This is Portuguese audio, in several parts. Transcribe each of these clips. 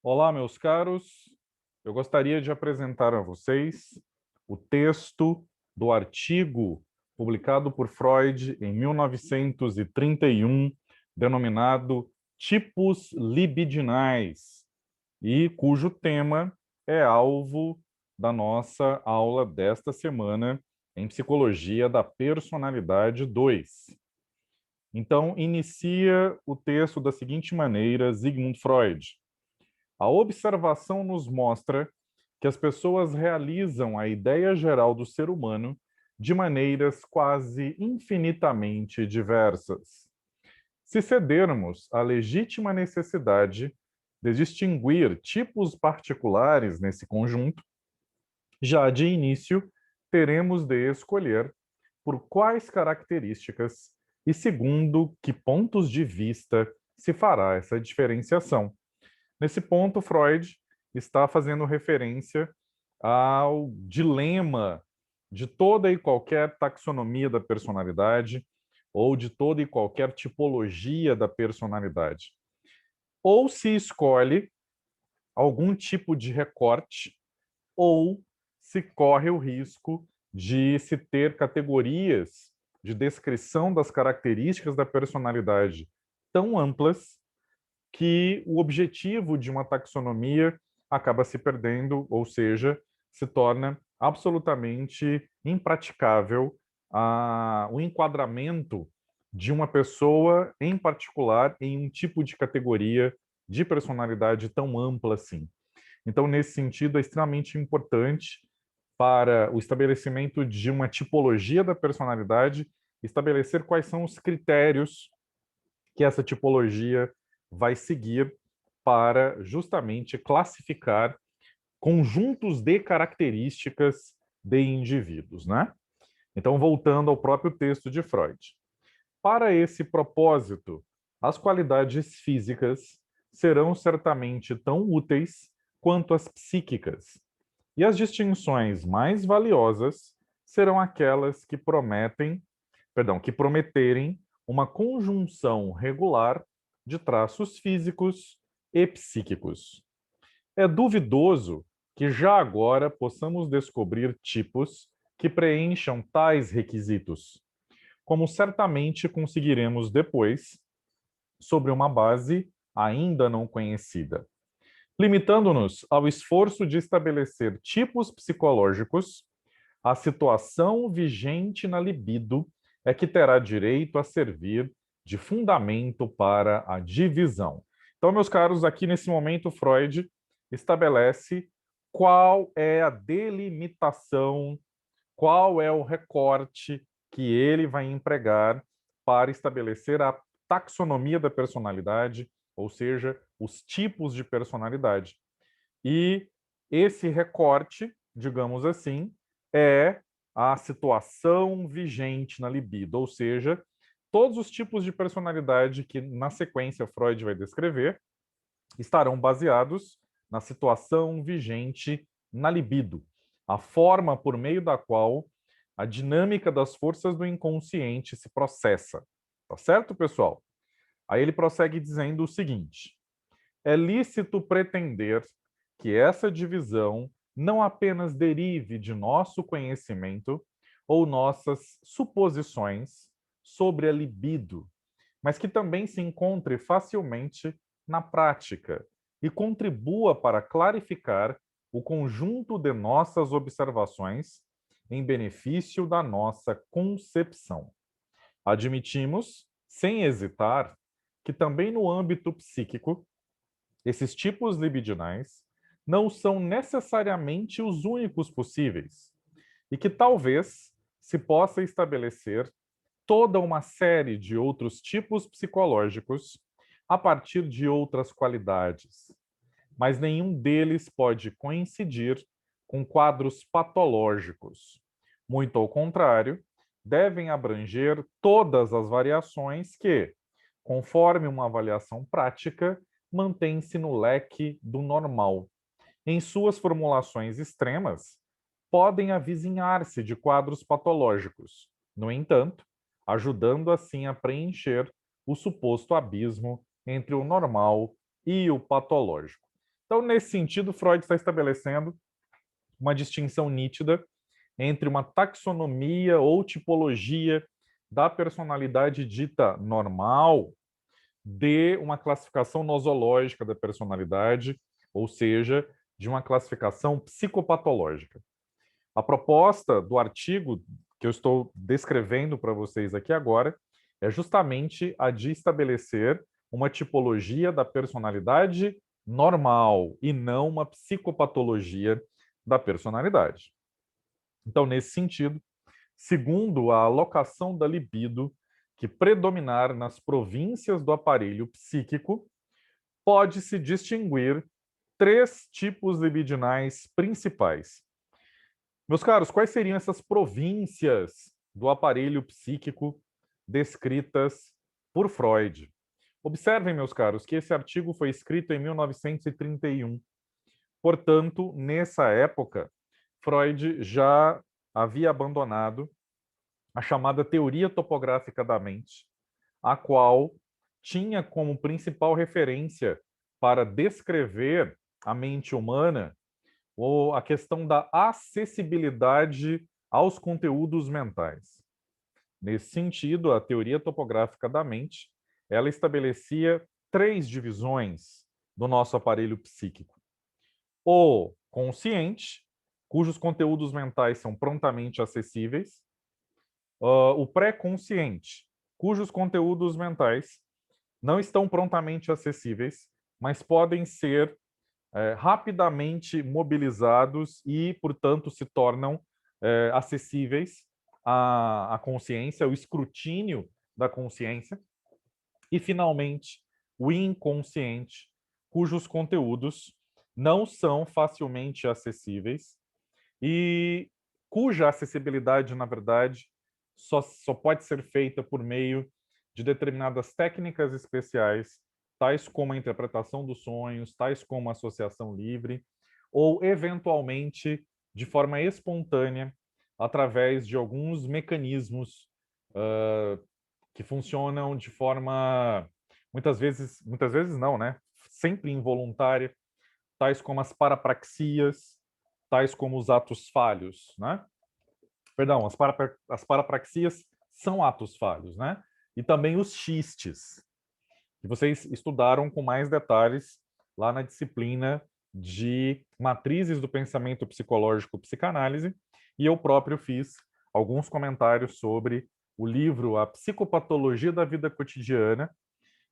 Olá, meus caros. Eu gostaria de apresentar a vocês o texto do artigo publicado por Freud em 1931, denominado Tipos Libidinais, e cujo tema é alvo da nossa aula desta semana em Psicologia da Personalidade 2. Então, inicia o texto da seguinte maneira, Sigmund Freud. A observação nos mostra que as pessoas realizam a ideia geral do ser humano de maneiras quase infinitamente diversas. Se cedermos à legítima necessidade de distinguir tipos particulares nesse conjunto, já de início teremos de escolher por quais características e segundo que pontos de vista se fará essa diferenciação. Nesse ponto, Freud está fazendo referência ao dilema de toda e qualquer taxonomia da personalidade ou de toda e qualquer tipologia da personalidade. Ou se escolhe algum tipo de recorte, ou se corre o risco de se ter categorias de descrição das características da personalidade tão amplas que o objetivo de uma taxonomia acaba se perdendo, ou seja, se torna absolutamente impraticável o enquadramento de uma pessoa em particular em um tipo de categoria de personalidade tão ampla assim. Então, nesse sentido, é extremamente importante para o estabelecimento de uma tipologia da personalidade, estabelecer quais são os critérios que essa tipologia vai seguir para justamente classificar conjuntos de características de indivíduos, né? Então, voltando ao próprio texto de Freud. Para esse propósito, as qualidades físicas serão certamente tão úteis quanto as psíquicas, e as distinções mais valiosas serão aquelas que prometerem uma conjunção regular de traços físicos e psíquicos. É duvidoso que já agora possamos descobrir tipos que preencham tais requisitos, como certamente conseguiremos depois, sobre uma base ainda não conhecida. Limitando-nos ao esforço de estabelecer tipos psicológicos, a situação vigente na libido é que terá direito a servir de fundamento para a divisão. Então, meus caros, aqui nesse momento, Freud estabelece qual é a delimitação, qual é o recorte que ele vai empregar para estabelecer a taxonomia da personalidade, ou seja, os tipos de personalidade. E esse recorte, digamos assim, é a situação vigente na libido, ou seja, todos os tipos de personalidade que na sequência Freud vai descrever estarão baseados na situação vigente na libido, a forma por meio da qual a dinâmica das forças do inconsciente se processa. Tá certo, pessoal? Aí ele prossegue dizendo o seguinte: é lícito pretender que essa divisão não apenas derive de nosso conhecimento ou nossas suposições sobre a libido, mas que também se encontre facilmente na prática e contribua para clarificar o conjunto de nossas observações em benefício da nossa concepção. Admitimos, sem hesitar, que também no âmbito psíquico, esses tipos libidinais não são necessariamente os únicos possíveis e que talvez se possa estabelecer toda uma série de outros tipos psicológicos a partir de outras qualidades, mas nenhum deles pode coincidir com quadros patológicos. Muito ao contrário, devem abranger todas as variações que, conforme uma avaliação prática, mantém-se no leque do normal. Em suas formulações extremas, podem avizinhar-se de quadros patológicos, no entanto, ajudando assim a preencher o suposto abismo entre o normal e o patológico. Então, nesse sentido, Freud está estabelecendo uma distinção nítida entre uma taxonomia ou tipologia da personalidade dita normal de uma classificação nosológica da personalidade, ou seja, de uma classificação psicopatológica. A proposta do artigo que eu estou descrevendo para vocês aqui agora é justamente a de estabelecer uma tipologia da personalidade normal e não uma psicopatologia da personalidade. Então, nesse sentido, segundo a alocação da libido que predominar nas províncias do aparelho psíquico, pode-se distinguir 3 tipos libidinais principais. Meus caros, quais seriam essas províncias do aparelho psíquico descritas por Freud? Observem, meus caros, que esse artigo foi escrito em 1931. Portanto, nessa época, Freud já havia abandonado a chamada teoria topográfica da mente, a qual tinha como principal referência para descrever a mente humana ou a questão da acessibilidade aos conteúdos mentais. Nesse sentido, a teoria topográfica da mente, ela estabelecia 3 divisões do nosso aparelho psíquico. O consciente, cujos conteúdos mentais são prontamente acessíveis. O pré-consciente, cujos conteúdos mentais não estão prontamente acessíveis, mas podem ser rapidamente mobilizados e, portanto, se tornam acessíveis à consciência, ao escrutínio da consciência. E, finalmente, o inconsciente, cujos conteúdos não são facilmente acessíveis e cuja acessibilidade, na verdade, só pode ser feita por meio de determinadas técnicas especiais, tais como a interpretação dos sonhos, tais como a associação livre, ou, eventualmente, de forma espontânea, através de alguns mecanismos que funcionam de forma, muitas vezes não, né? Sempre involuntária, tais como as parapraxias, tais como os atos falhos, né? Perdão, as parapraxias são atos falhos, né? E também os xistes, que vocês estudaram com mais detalhes lá na disciplina de matrizes do pensamento psicológico psicanálise, e eu próprio fiz alguns comentários sobre o livro A Psicopatologia da Vida Cotidiana,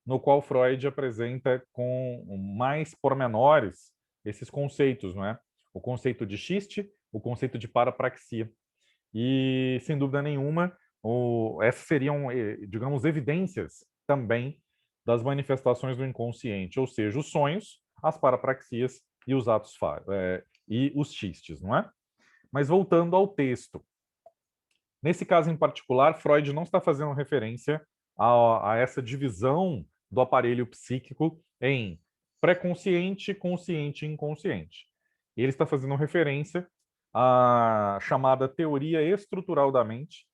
no qual Freud apresenta com mais pormenores esses conceitos, não é? O conceito de xiste, o conceito de parapraxia. E, sem dúvida nenhuma, essas seriam, digamos, evidências também das manifestações do inconsciente, ou seja, os sonhos, as parapraxias e os atos e os xistes, não é? Mas voltando ao texto. Nesse caso em particular, Freud não está fazendo referência a essa divisão do aparelho psíquico em pré-consciente, consciente e inconsciente. Ele está fazendo referência à chamada teoria estrutural da mente,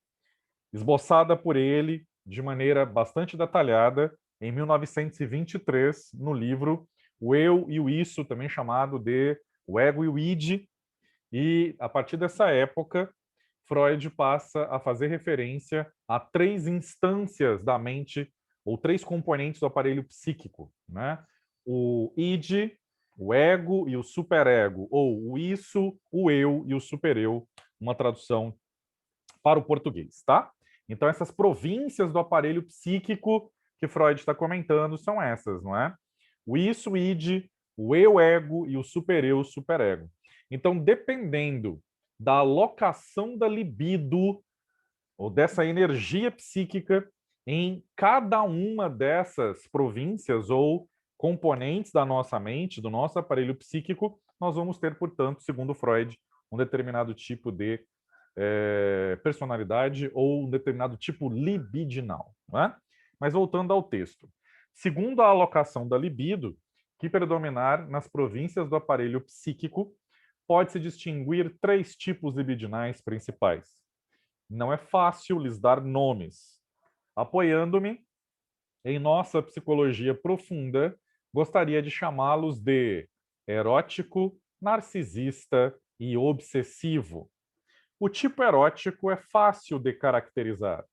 esboçada por ele de maneira bastante detalhada em 1923, no livro O Eu e o Isso, também chamado de O Ego e o Id. E, a partir dessa época, Freud passa a fazer referência a 3 instâncias da mente, ou 3 componentes do aparelho psíquico, né? O id, o ego e o superego, ou o isso, o eu e o supereu, uma tradução para o português, tá? Então, essas províncias do aparelho psíquico que Freud está comentando são essas, não é? O isso, o id, o eu, ego e o supereu, superego. Então, dependendo da alocação da libido ou dessa energia psíquica em cada uma dessas províncias ou componentes da nossa mente, do nosso aparelho psíquico, nós vamos ter, portanto, segundo Freud, um determinado tipo de personalidade ou um determinado tipo libidinal. Né? Mas voltando ao texto. Segundo a alocação da libido, que predominar nas províncias do aparelho psíquico, pode-se distinguir 3 tipos libidinais principais. Não é fácil lhes dar nomes. Apoiando-me em nossa psicologia profunda, gostaria de chamá-los de erótico, narcisista e obsessivo. O tipo erótico é fácil de caracterizar.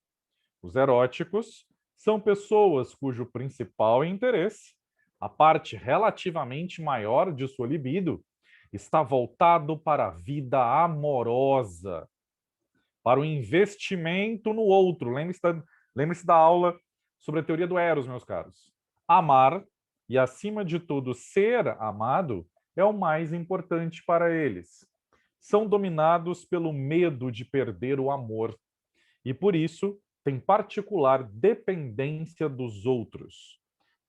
Os eróticos são pessoas cujo principal interesse, a parte relativamente maior de sua libido, está voltado para a vida amorosa, para o investimento no outro. Lembre-se da aula sobre a teoria do Eros, meus caros. Amar e, acima de tudo, ser amado é o mais importante para eles. São dominados pelo medo de perder o amor e, por isso, têm particular dependência dos outros,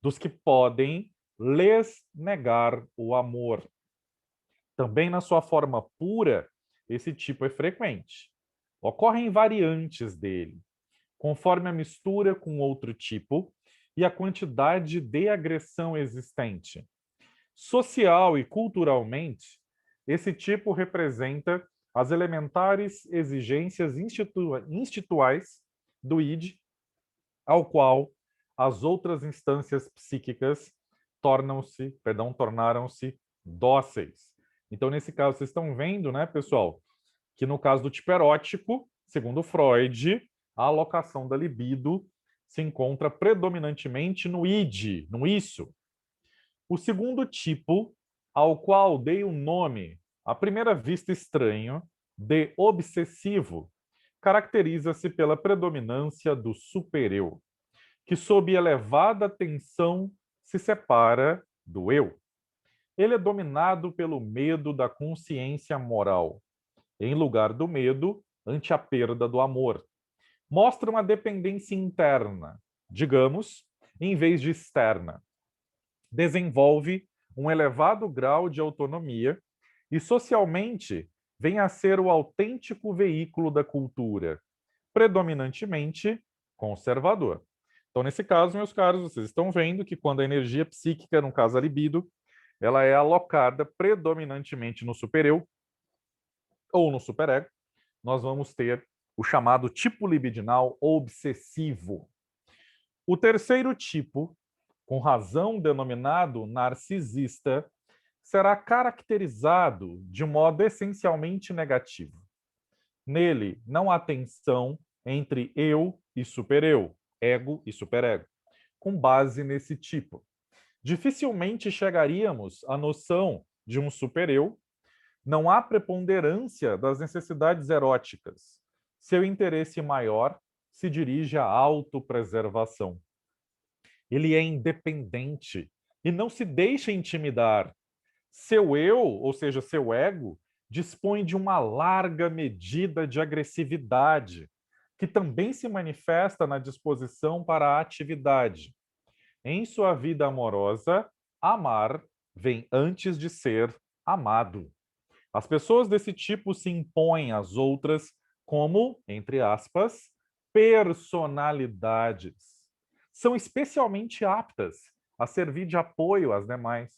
dos que podem lhes negar o amor. Também na sua forma pura, esse tipo é frequente. Ocorrem variantes dele, conforme a mistura com outro tipo e a quantidade de agressão existente. Social e culturalmente, esse tipo representa as elementares exigências instituais do id, ao qual as outras instâncias psíquicas tornaram-se dóceis. Então, nesse caso, vocês estão vendo, né, pessoal, que no caso do tipo erótico, segundo Freud, a alocação da libido se encontra predominantemente no id, no isso. O segundo tipo, ao qual dei o nome, à primeira vista estranho, de obsessivo, caracteriza-se pela predominância do supereu, que sob elevada tensão se separa do eu. Ele é dominado pelo medo da consciência moral, em lugar do medo ante a perda do amor. Mostra uma dependência interna, digamos, em vez de externa. Desenvolve um elevado grau de autonomia e, socialmente, vem a ser o autêntico veículo da cultura, predominantemente conservador. Então, nesse caso, meus caros, vocês estão vendo que quando a energia psíquica, no caso a libido, ela é alocada predominantemente no supereu ou no superego, nós vamos ter o chamado tipo libidinal obsessivo. O terceiro tipo, com razão denominado narcisista, será caracterizado de um modo essencialmente negativo. Nele, não há tensão entre eu e supereu, ego e superego, com base nesse tipo. Dificilmente chegaríamos à noção de um supereu. Não há preponderância das necessidades eróticas. Seu interesse maior se dirige à autopreservação. Ele é independente e não se deixa intimidar. Seu eu, ou seja, seu ego, dispõe de uma larga medida de agressividade, que também se manifesta na disposição para a atividade. Em sua vida amorosa, amar vem antes de ser amado. As pessoas desse tipo se impõem às outras como, entre aspas, personalidades. São especialmente aptas a servir de apoio às demais,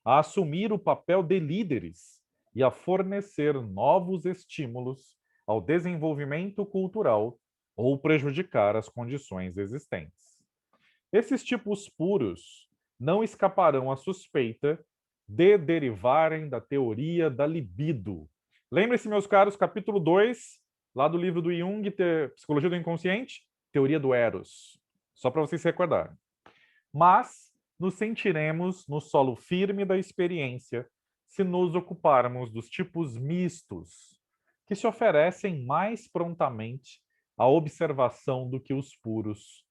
a assumir o papel de líderes e a fornecer novos estímulos ao desenvolvimento cultural ou prejudicar as condições existentes. Esses tipos puros não escaparão à suspeita de derivarem da teoria da libido. Lembre-se, meus caros, capítulo 2, lá do livro do Jung, Psicologia do Inconsciente, teoria do Eros. Só para vocês se recordarem. Mas nos sentiremos no solo firme da experiência se nos ocuparmos dos tipos mistos, que se oferecem mais prontamente à observação do que os puros.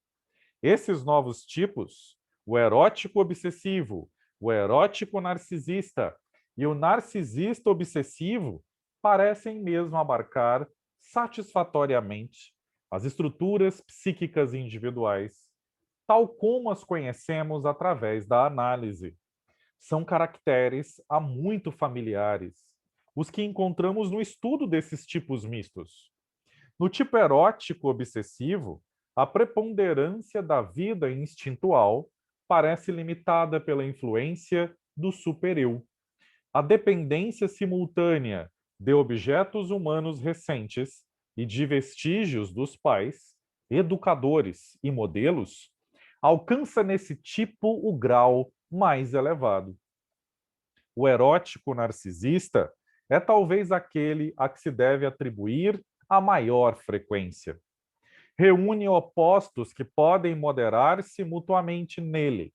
Esses novos tipos, o erótico obsessivo, o erótico narcisista e o narcisista obsessivo, parecem mesmo abarcar satisfatoriamente as estruturas psíquicas individuais, tal como as conhecemos através da análise. São caracteres há muito familiares, os que encontramos no estudo desses tipos mistos. No tipo erótico obsessivo, a preponderância da vida instintual parece limitada pela influência do supereu. A dependência simultânea de objetos humanos recentes e de vestígios dos pais, educadores e modelos alcança nesse tipo o grau mais elevado. o erótico narcisista é talvez aquele a que se deve atribuir a maior frequência. Reúne opostos que podem moderar-se mutuamente nele.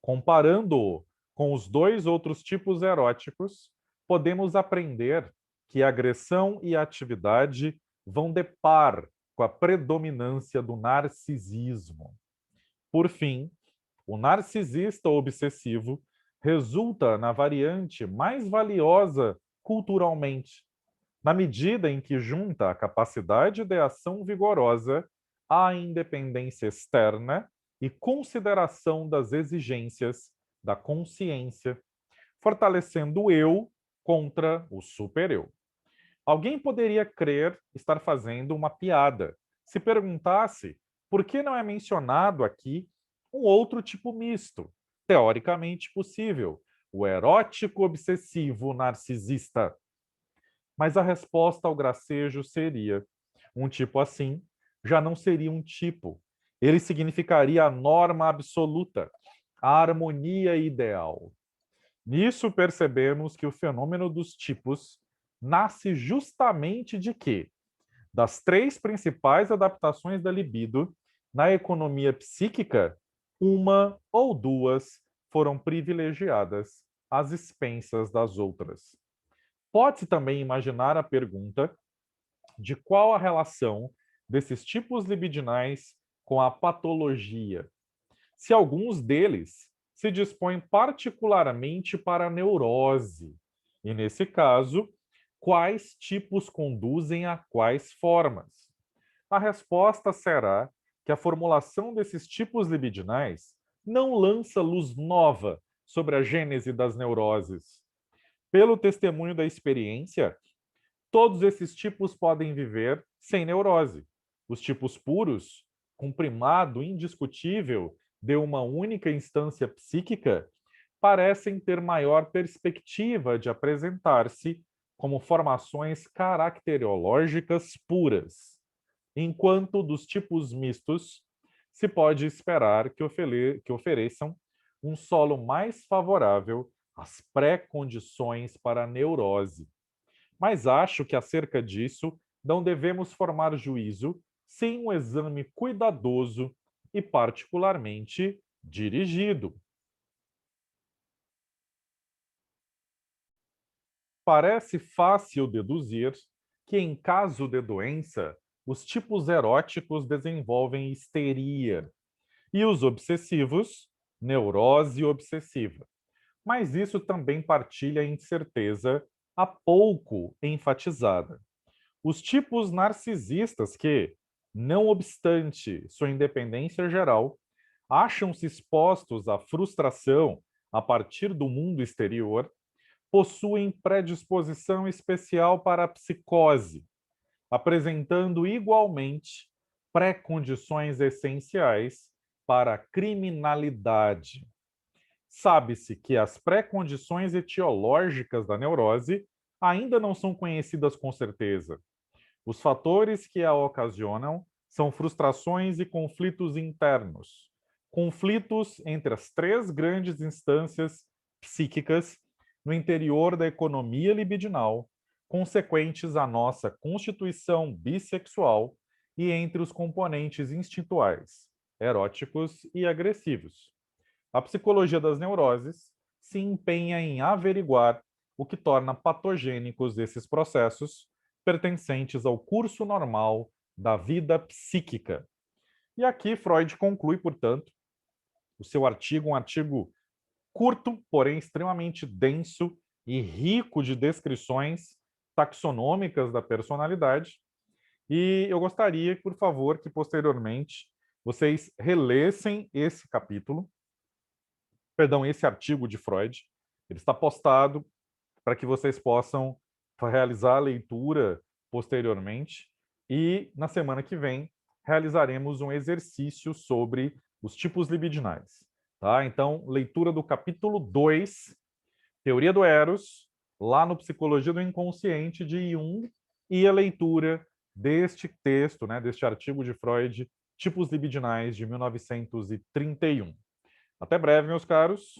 Comparando-o com os dois outros tipos eróticos, podemos aprender que a agressão e a atividade vão de par com a predominância do narcisismo. Por fim, o narcisista obsessivo resulta na variante mais valiosa culturalmente, na medida em que junta a capacidade de ação vigorosa à independência externa e consideração das exigências da consciência, fortalecendo o eu contra o super-eu. Alguém poderia crer estar fazendo uma piada se perguntasse por que não é mencionado aqui um outro tipo misto, teoricamente possível, o erótico obsessivo narcisista. Mas a resposta ao gracejo seria: um tipo assim já não seria um tipo. Ele significaria a norma absoluta, a harmonia ideal. Nisso percebemos que o fenômeno dos tipos nasce justamente de quê? Das três principais adaptações da libido, na economia psíquica, uma ou duas foram privilegiadas às expensas das outras. Pode-se também imaginar a pergunta de qual a relação desses tipos libidinais com a patologia. Se alguns deles se dispõem particularmente para a neurose, e nesse caso, quais tipos conduzem a quais formas? A resposta será que a formulação desses tipos libidinais não lança luz nova sobre a gênese das neuroses. Pelo testemunho da experiência, todos esses tipos podem viver sem neurose. Os tipos puros, com primado indiscutível de uma única instância psíquica, parecem ter maior perspectiva de apresentar-se como formações caracterológicas puras, enquanto dos tipos mistos se pode esperar que ofereçam um solo mais favorável às pré-condições para a neurose. Mas acho que acerca disso não devemos formar juízo sem um exame cuidadoso e particularmente dirigido. Parece fácil deduzir que, em caso de doença, os tipos eróticos desenvolvem histeria e os obsessivos, neurose obsessiva. Mas isso também partilha incerteza há pouco enfatizada. Os tipos narcisistas que, não obstante sua independência geral, acham-se expostos à frustração a partir do mundo exterior, possuem predisposição especial para a psicose, apresentando igualmente pré-condições essenciais para a criminalidade. Sabe-se que as pré-condições etiológicas da neurose ainda não são conhecidas com certeza. Os fatores que a ocasionam são frustrações e conflitos internos, conflitos entre as três grandes instâncias psíquicas no interior da economia libidinal, consequentes à nossa constituição bissexual e entre os componentes instintuais, eróticos e agressivos. A psicologia das neuroses se empenha em averiguar o que torna patogênicos esses processos pertencentes ao curso normal da vida psíquica. E aqui Freud conclui, portanto, o seu artigo, um artigo curto, porém extremamente denso e rico de descrições taxonômicas da personalidade. E eu gostaria, por favor, que posteriormente vocês relessem esse capítulo, esse artigo de Freud. Ele está postado para que vocês possam realizar a leitura posteriormente. E na semana que vem realizaremos um exercício sobre os tipos libidinais. Tá? Então, leitura do capítulo 2, Teoria do Eros, lá no Psicologia do Inconsciente de Jung, e a leitura deste texto, né, deste artigo de Freud, Tipos Libidinais, de 1931. Até breve, meus caros.